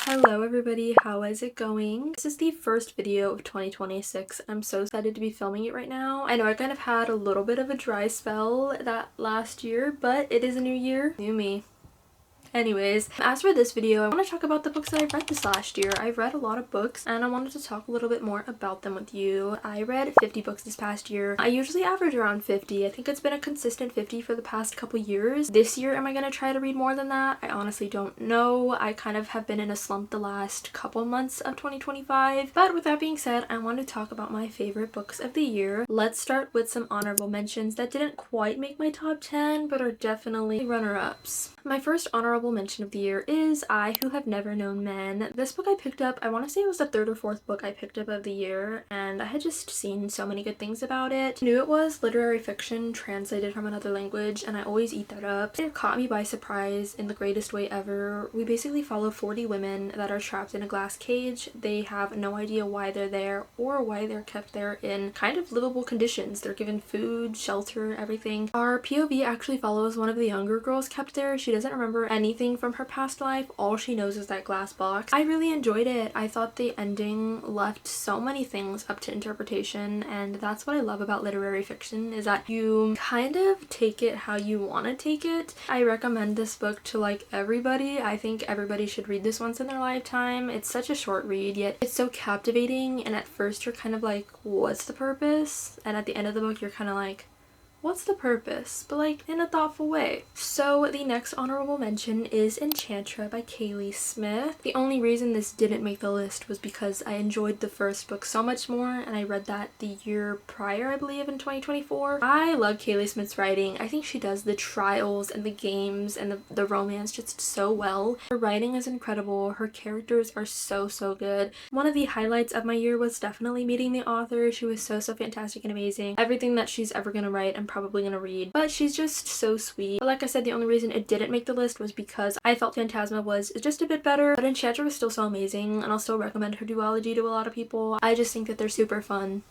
Hello everybody, how is it going? This is the first video of 2026. I'm so excited to be filming it right now. I know I kind of had a little bit of a dry spell that last year, but it is a new year, new me. Anyways, as for this video, I want to talk about the books that I've read this last year. I've read a lot of books and I wanted to talk a little bit more about them with you. I read 50 books this past year. I usually average around 50. I think it's been a consistent 50 for the past couple years. This year, am I going to try to read more than that? I honestly don't know. I kind of have been in a slump the last couple months of 2025. But with that being said, I want to talk about my favorite books of the year. Let's start with some honorable mentions that didn't quite make my top 10, but are definitely runner-ups. My first honorable mention of the year is I Who Have Never Known Men. This book I picked up, I want to say it was the third or fourth book I picked up of the year, and I had just seen so many good things about it. I knew it was literary fiction translated from another language, and I always eat that up. It caught me by surprise in the greatest way ever. We basically follow 40 women that are trapped in a glass cage. They have no idea why they're there or why they're kept there in kind of livable conditions. They're given food, shelter, everything. Our POV actually follows one of the younger girls kept there. She doesn't remember anything from her past life. All she knows is that glass box. I really enjoyed it. I thought the ending left so many things up to interpretation, and that's what I love about literary fiction, is that you kind of take it how you want to take it. I recommend this book to like everybody. I think everybody should read this once in their lifetime. It's such a short read, yet it's so captivating, and at first you're kind of like, what's the purpose? And at the end of the book you're kind of like, what's the purpose? But like in a thoughtful way. So the next honorable mention is Enchantra by Kaylee Smith. The only reason this didn't make the list was because I enjoyed the first book so much more, and I read that the year prior, I believe, in 2024. I love Kaylee Smith's writing. I think she does the trials and the games and the romance just so well. Her writing is incredible. Her characters are so good. One of the highlights of my year was definitely meeting the author. She was so fantastic and amazing. Everything that she's ever gonna write, I'm probably gonna read, but she's just so sweet. But like I said, the only reason it didn't make the list was because I felt Phantasma was just a bit better, but Enchantra was still so amazing, and I'll still recommend her duology to a lot of people. I just think that they're super fun.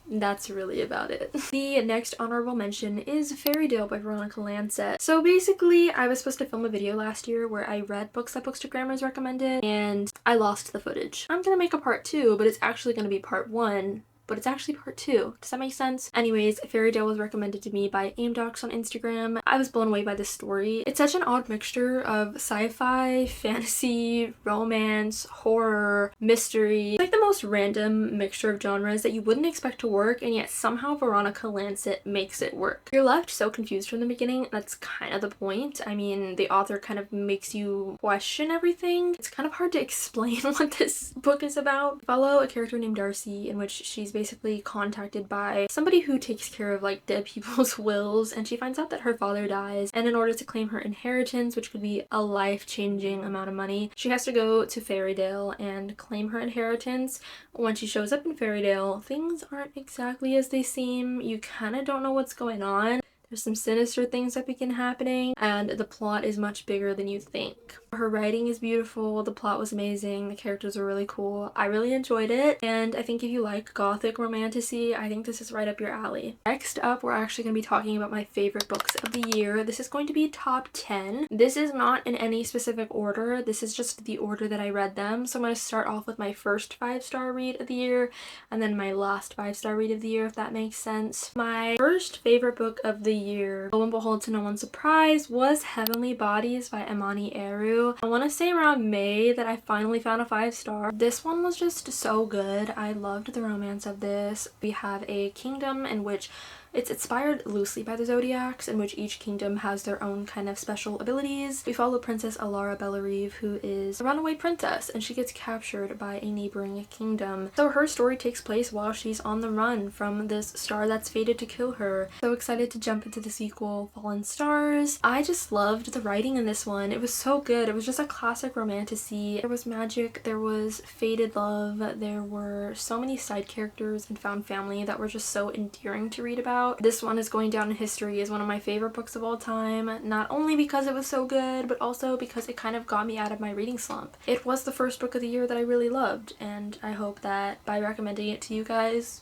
That's really about it. The next honorable mention is Fairy by Veronica Lancet. So basically, I was supposed to film a video last year where I read books that bookstagrammers recommended, and I lost the footage. I'm gonna make a part 2, but it's actually gonna be part 1. But it's actually part 2. Does that make sense? Anyways, Fairy was recommended to me by AimDocs on Instagram. I was blown away by this story. It's such an odd mixture of sci-fi, fantasy, romance, horror, mystery. It's like the most random mixture of genres that you wouldn't expect to work, and yet somehow Veronica Lancet makes it work. You're left so confused from the beginning. That's kind of the point. I mean, the author kind of makes you question everything. It's kind of hard to explain what this book is about. Follow a character named Darcy, in which she's basically contacted by somebody who takes care of like dead people's wills, and she finds out that her father dies, and in order to claim her inheritance, which could be a life-changing amount of money, she has to go to Fairydale and claim her inheritance. When she shows up in Fairydale, things aren't exactly as they seem. You kind of don't know what's going on. There's some sinister things that begin happening, and the plot is much bigger than you think. Her writing is beautiful, the plot was amazing, the characters are really cool. I really enjoyed it, and I think if you like gothic romantasy, I think this is right up your alley. Next up, we're actually going to be talking about my favorite books of the year. This is going to be top 10. This is not in any specific order, this is just the order that I read them. So I'm going to start off with my first 5-star read of the year, and then my last 5-star read of the year, if that makes sense. My first favorite book of the year, lo and behold to no one's surprise, was Heavenly Bodies by Imani Eru. I want to say around May that I finally found a 5-star. This one was just so good. I loved the romance of this. We have a kingdom in which it's inspired loosely by the Zodiacs, in which each kingdom has their own kind of special abilities. We follow Princess Alara Bellarive, who is a runaway princess, and she gets captured by a neighboring kingdom. So her story takes place while she's on the run from this star that's fated to kill her. So excited to jump into the sequel, Fallen Stars. I just loved the writing in this one. It was so good. It was just a classic romantasy. There was magic, there was fated love, there were so many side characters and found family that were just so endearing to read about. This one is going down in history as one of my favorite books of all time, not only because it was so good, but also because it kind of got me out of my reading slump. It was the first book of the year that I really loved, and I hope that by recommending it to you guys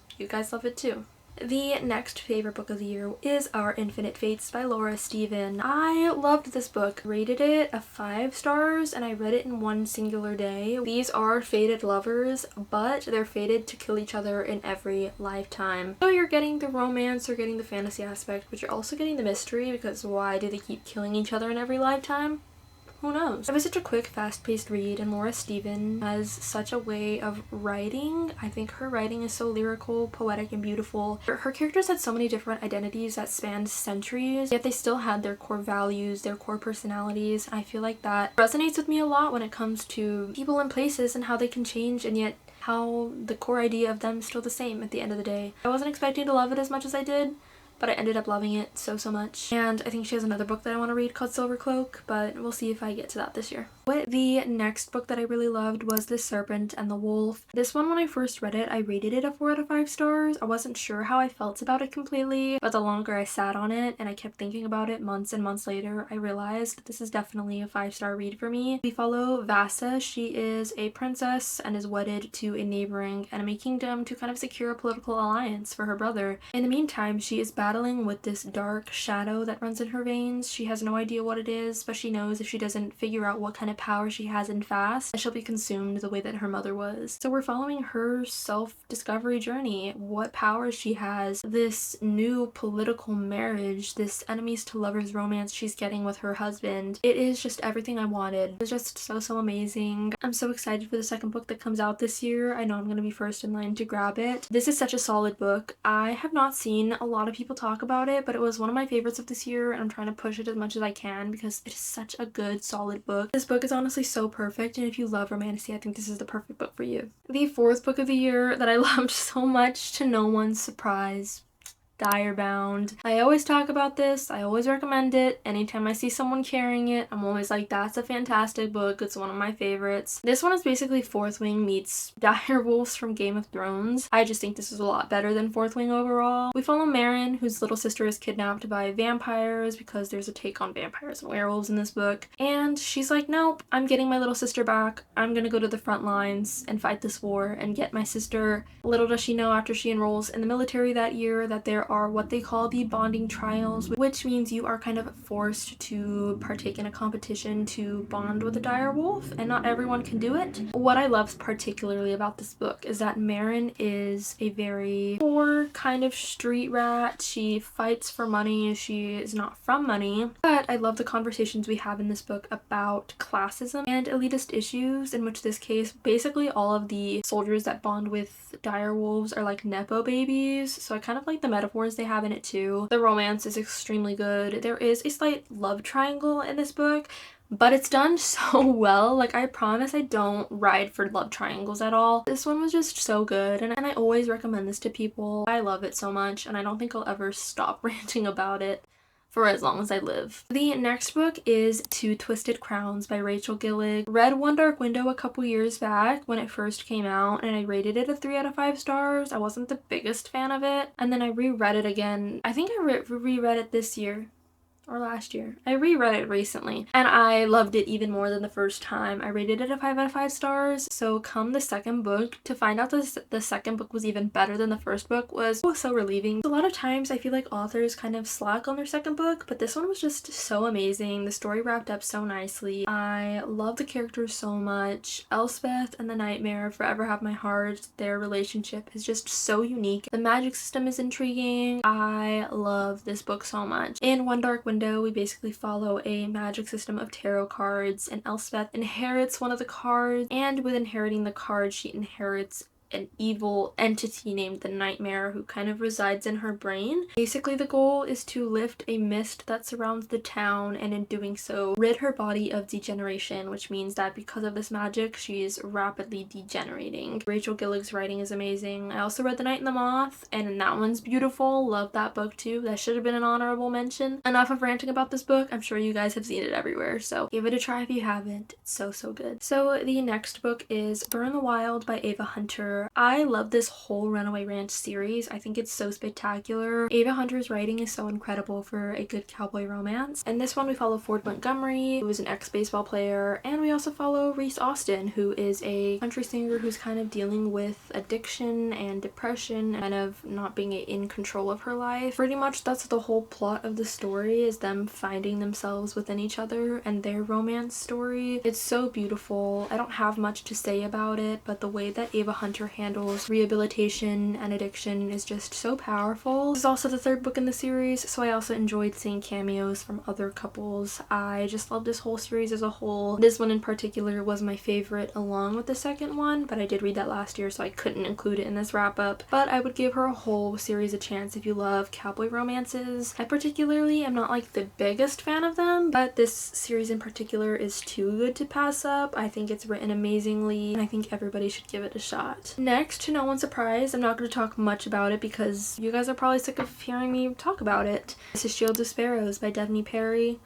love it too. The next favorite book of the year is Our Infinite Fates by Laura Stephen. I loved this book. Rated it a 5 stars and I read it in one singular day. These are fated lovers, but they're fated to kill each other in every lifetime. So you're getting the romance, you're getting the fantasy aspect, but you're also getting the mystery, because why do they keep killing each other in every lifetime? Who knows? It was such a quick, fast-paced read, and Laura Stephen has such a way of writing. I think her writing is so lyrical, poetic, and beautiful. Her characters had so many different identities that spanned centuries, yet they still had their core values, their core personalities. I feel like that resonates with me a lot when it comes to people and places and how they can change, and yet how the core idea of them is still the same at the end of the day. I wasn't expecting to love it as much as I did, but I ended up loving it so much. And I think she has another book that I want to read called Silver Cloak, but we'll see if I get to that this year. The next book that I really loved was The Serpent and the Wolf. This one, when I first read it, I rated it a 4 out of 5 stars. I wasn't sure how I felt about it completely, but the longer I sat on it and I kept thinking about it months and months later, I realized this is definitely a 5-star read for me. We follow Vasa. She is a princess and is wedded to a neighboring enemy kingdom to kind of secure a political alliance for her brother. In the meantime, she is battling with this dark shadow that runs in her veins. She has no idea what it is, but she knows if she doesn't figure out what kind of power she has in fast, she'll be consumed the way that her mother was. So we're following her self-discovery journey, what powers she has, this new political marriage, this enemies to lovers romance she's getting with her husband. It is just everything I wanted. It's just so amazing. I'm so excited for the second book that comes out this year. I know I'm gonna be first in line to grab it. This is such a solid book. I have not seen a lot of people talk about it, but it was one of my favorites of this year, and I'm trying to push it as much as I can because it is such a good, solid book. This book is honestly so perfect, and if you love romantasy, I think this is the perfect book for you. The fourth book of the year that I loved so much, to no one's surprise, Bound. I always talk about this, I always recommend it. Anytime I see someone carrying it, I'm always like, that's a fantastic book, it's one of my favorites. This one is basically Fourth Wing meets dire wolves from Game of Thrones. I just think this is a lot better than Fourth Wing overall. We follow Marin, whose little sister is kidnapped by vampires because there's a take on vampires and werewolves in this book, and she's like, nope, I'm getting my little sister back. I'm gonna go to the front lines and fight this war and get my sister. Little does she know, after she enrolls in the military that year, that there are what they call the bonding trials, which means you are kind of forced to partake in a competition to bond with a dire wolf, and not everyone can do it. What I love particularly about this book is that Marin is a very poor kind of street rat. She fights for money, she is not from money, but I love the conversations we have in this book about classism and elitist issues, in which this case, basically all of the soldiers that bond with dire wolves are like nepo babies, so I kind of like the metaphors they have in it too. The romance is extremely good. There is a slight love triangle in this book, but it's done so well. Like, I promise I don't ride for love triangles at all. This one was just so good, and I always recommend this to people. I love it so much, and I don't think I'll ever stop ranting about it for as long as I live. The next book is Two Twisted Crowns by Rachel Gillig. Read One Dark Window a couple years back when it first came out, and I rated it a 3 out of 5 stars. I wasn't the biggest fan of it, and then I reread it again. I think I reread it this year or last year. I reread it recently, and I loved it even more than the first time. I rated it a 5 out of 5 stars, so come the second book, to find out the second book was even better than the first book was so relieving. A lot of times I feel like authors kind of slack on their second book, but this one was just so amazing. The story wrapped up so nicely. I love the characters so much. Elspeth and the Nightmare forever have my heart. Their relationship is just so unique. The magic system is intriguing. I love this book so much. In One Dark Window, we basically follow a magic system of tarot cards, and Elspeth inherits one of the cards, and with inheriting the card, she inherits an evil entity named the Nightmare who kind of resides in her brain. Basically, the goal is to lift a mist that surrounds the town, and in doing so, rid her body of degeneration, which means that because of this magic, she is rapidly degenerating. Rachel Gillig's writing is amazing. I also read The Night and the Moth, and that one's beautiful. Love that book too. That should have been an honorable mention. Enough of ranting about this book. I'm sure you guys have seen it everywhere, so give it a try if you haven't. It's so good. So the next book is Burn the Wild by Ava Hunter. Hunter. I love this whole Runaway Ranch series. I think it's so spectacular. Ava Hunter's writing is so incredible for a good cowboy romance. In this one we follow Ford Montgomery, who is an ex-baseball player, and we also follow Reese Austin, who is a country singer who's kind of dealing with addiction and depression, and kind of not being in control of her life. Pretty much that's the whole plot of the story, is them finding themselves within each other and their romance story. It's so beautiful. I don't have much to say about it, but the way that Ava Hunter handles rehabilitation and addiction is just so powerful. This is also the third book in the series, so I also enjoyed seeing cameos from other couples. I just love this whole series as a whole. This one in particular was my favorite along with the second one, but I did read that last year so I couldn't include it in this wrap up. But I would give her whole series a chance if you love cowboy romances. I particularly am not like the biggest fan of them, but this series in particular is too good to pass up. I think it's written amazingly, and I think everybody should give it a shot. Next, to no one's surprise, I'm not going to talk much about it because you guys are probably sick of hearing me talk about it. This is Shields of Sparrows by Devney Perry.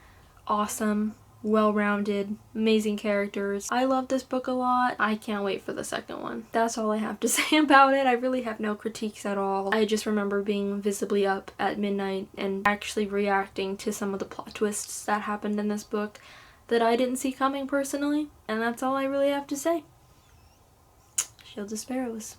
Awesome. Well-rounded, amazing characters. I love this book a lot. I can't wait for the second one. That's all I have to say about it. I really have no critiques at all. I just remember being visibly up at midnight and actually reacting to some of the plot twists that happened in this book that I didn't see coming personally, and that's all I really have to say. Shields of Sparrows.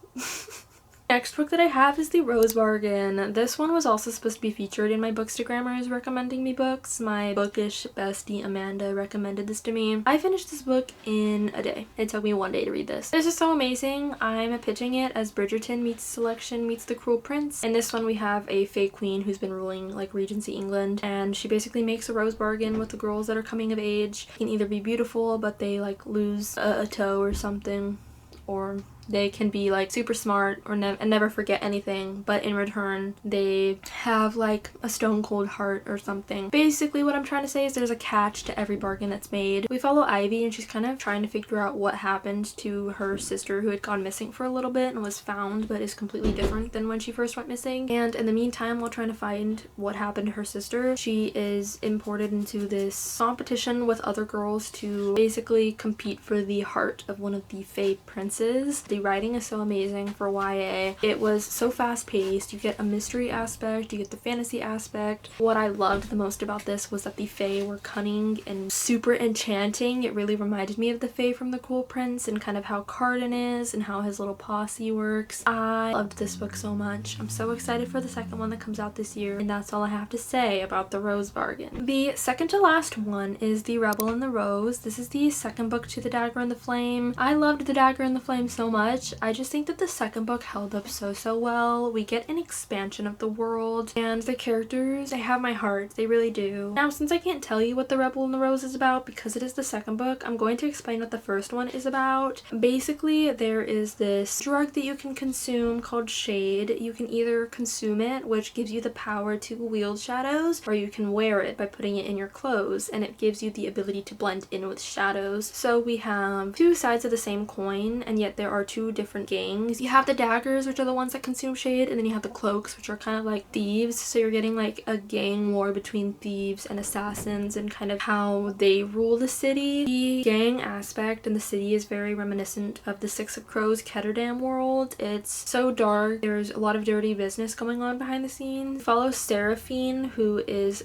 Next book that I have is The Rose Bargain. This one was also supposed to be featured in my bookstagrammers recommending me books. My bookish bestie Amanda recommended this to me. I finished this book in a day. It took me one day to read this. This is so amazing. I'm pitching it as Bridgerton meets Selection meets The Cruel Prince. In this one we have a fae queen who's been ruling like Regency England, and she basically makes a rose bargain with the girls that are coming of age. They can either be beautiful but they like lose a toe or something, or they can be like super smart or and never forget anything, but in return they have like a stone cold heart or something. Basically what I'm trying to say is there's a catch to every bargain that's made. We follow Ivy and she's kind of trying to figure out what happened to her sister who had gone missing for a little bit and was found but is completely different than when she first went missing. And in the meantime, while trying to find what happened to her sister, she is imported into this competition with other girls to basically compete for the heart of one of the fae princes. The writing is so amazing for YA. It was so fast-paced. You get a mystery aspect, you get the fantasy aspect. What I loved the most about this was that the fae were cunning and super enchanting. It really reminded me of the fae from The Cruel Prince and kind of how Cardan is and how his little posse works. I loved this book so much. I'm so excited for the second one that comes out this year, and that's all I have to say about The Rose Bargain. The second to last one is The Rebel and the Rose. This is the second book to The Dagger and the Flame. I loved The Dagger and the Flame so much. I just think that the second book held up so well. We get an expansion of the world, and the characters, they have my heart. They really do. Now, since I can't tell you what The Rebel and the Rose is about because it is the second book, I'm going to explain what the first one is about. Basically, there is this drug that you can consume called Shade. You can either consume it, which gives you the power to wield shadows, or you can wear it by putting it in your clothes, and it gives you the ability to blend in with shadows. So we have two sides of the same coin, and yet there are two different gangs. You have the daggers, which are the ones that consume shade, and then you have the cloaks, which are kind of like thieves. So you're getting like a gang war between thieves and assassins and kind of how they rule the city. The gang aspect in the city is very reminiscent of the Six of Crows Ketterdam world. It's so dark. There's a lot of dirty business going on behind the scenes. Follow Seraphine,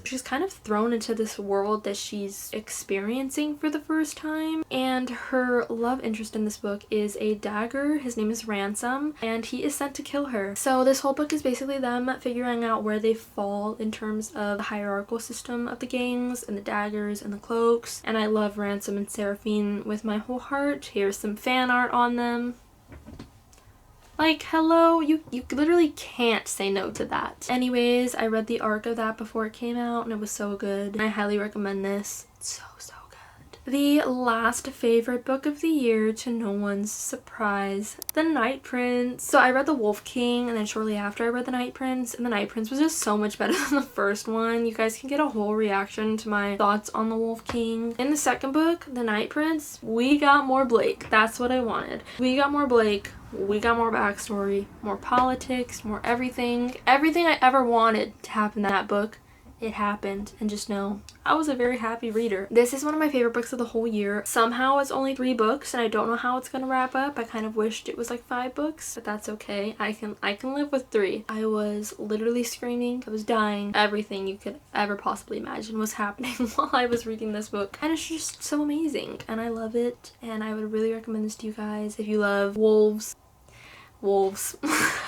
she's kind of thrown into this world that she's experiencing for the first time, and her love interest in this book is a dagger. His name is Ransom, and he is sent to kill her. So this whole book is basically them figuring out where they fall in terms of the hierarchical system of the gangs and the daggers and the cloaks. And I love Ransom and Seraphine with my whole heart. Here's some fan art on them. Like, hello, you literally can't say no to that. Anyways, I read the arc of that before it came out and it was so good. And I highly recommend this. It's so good. The last favorite book of the year, to no one's surprise, The Night Prince. So I read The Wolf King, and then shortly after I read The Night Prince, and The Night Prince was just so much better than the first one. You guys can get a whole reaction to my thoughts on The Wolf King. In the second book, The Night Prince, we got more Blake. That's what I wanted. We got more Blake. We got more backstory, more politics, more everything. Everything I ever wanted to happen in that book it happened, and just know I was a very happy reader. This is one of my favorite books of the whole year. Somehow it's only 3 books and I don't know how it's gonna wrap up. I kind of wished it was like 5 books, but that's okay. I can live with 3. I was literally screaming, I was dying. Everything you could ever possibly imagine was happening while I was reading this book, and it's just so amazing and I love it, and I would really recommend this to you guys if you love wolves.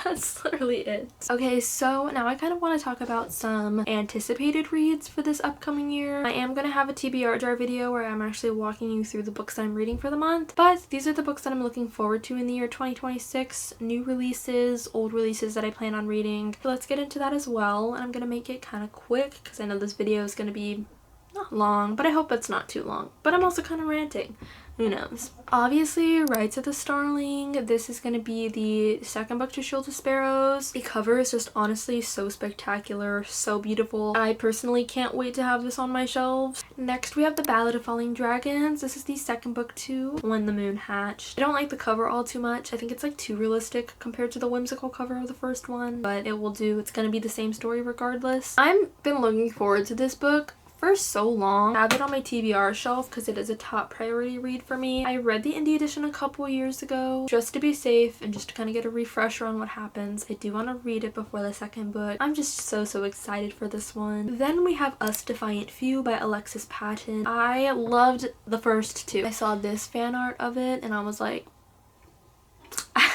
That's literally it. Okay, so now I kind of want to talk about some anticipated reads for this upcoming year. I am going to have a TBR jar video where I'm actually walking you through the books that I'm reading for the month, but these are the books that I'm looking forward to in the year 2026. New releases, old releases that I plan on reading. So let's get into that as well, and I'm going to make it kind of quick because I know this video is going to be not long, but I hope it's not too long. But I'm also kind of ranting. Who knows? Obviously, Rights of the Starling. This is going to be the second book to Shield of Sparrows. The cover is just honestly so spectacular, so beautiful. I personally can't wait to have this on my shelves. Next, we have The Ballad of Falling Dragons. This is the second book to When the Moon Hatched. I don't like the cover all too much. I think it's like too realistic compared to the whimsical cover of the first one, but it will do. It's going to be the same story regardless. I've been looking forward to this book for so long. I have it on my TBR shelf because it is a top priority read for me. I read the indie edition a couple years ago just to be safe and just to kind of get a refresher on what happens. I do want to read it before the second book. I'm just so excited for this one. Then we have Us Defiant Few by Alexis Patton. I loved the first 2. I saw this fan art of it and I was like,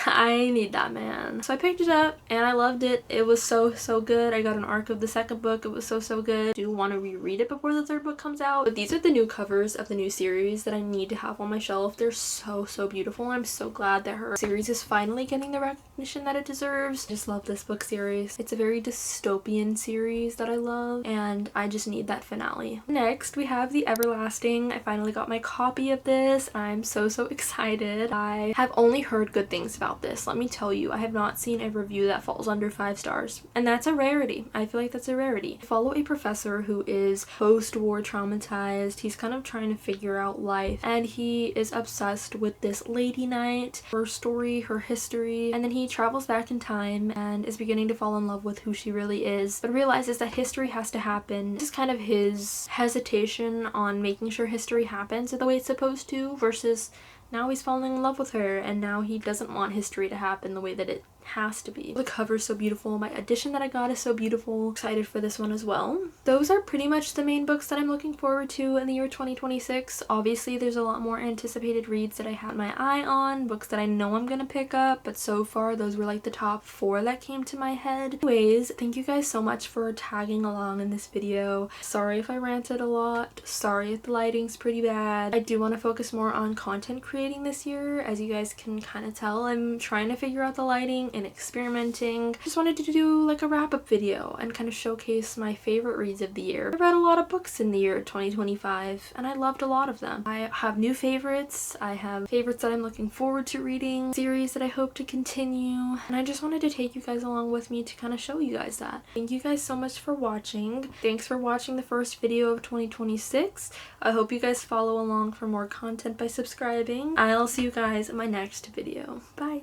I need that, man. So I picked it up and I loved it. It was so good. I got an arc of the second book. It was so good. I do want to reread it before the third book comes out. But these are the new covers of the new series that I need to have on my shelf. They're so beautiful. I'm so glad that her series is finally getting the recognition that it deserves. I just love this book series. It's a very dystopian series that I love, and I just need that finale. Next, we have The Everlasting. I finally got my copy of this. I'm so excited. I have only heard good things about this. Let me tell you, I have not seen a review that falls under 5 stars, and that's a rarity. I feel like that's a rarity. I follow a professor who is post-war traumatized. He's kind of trying to figure out life, and he is obsessed with this lady knight, her story, her history, and then he travels back in time and is beginning to fall in love with who she really is, but realizes that history has to happen. This is kind of his hesitation on making sure history happens the way it's supposed to, versus now he's falling in love with her and now he doesn't want history to happen the way that it has to be. The cover is so beautiful. My edition that I got is so beautiful. Excited for this one as well. Those are pretty much the main books that I'm looking forward to in the year 2026. Obviously, there's a lot more anticipated reads that I had my eye on, books that I know I'm gonna pick up, but so far those were like the top 4 that came to my head. Anyways, thank you guys so much for tagging along in this video. Sorry if I ranted a lot. Sorry if the lighting's pretty bad. I do want to focus more on content creating this year. As you guys can kind of tell, I'm trying to figure out the lighting and experimenting. Just wanted to do like a wrap-up video and kind of showcase my favorite reads of the year. I read a lot of books in the year 2025 and I loved a lot of them. I have new favorites. I have favorites that I'm looking forward to reading, series that I hope to continue, and I just wanted to take you guys along with me to kind of show you guys that. Thank you guys so much for watching. Thanks for watching the first video of 2026. I hope you guys follow along for more content by subscribing. I'll see you guys in my next video. Bye!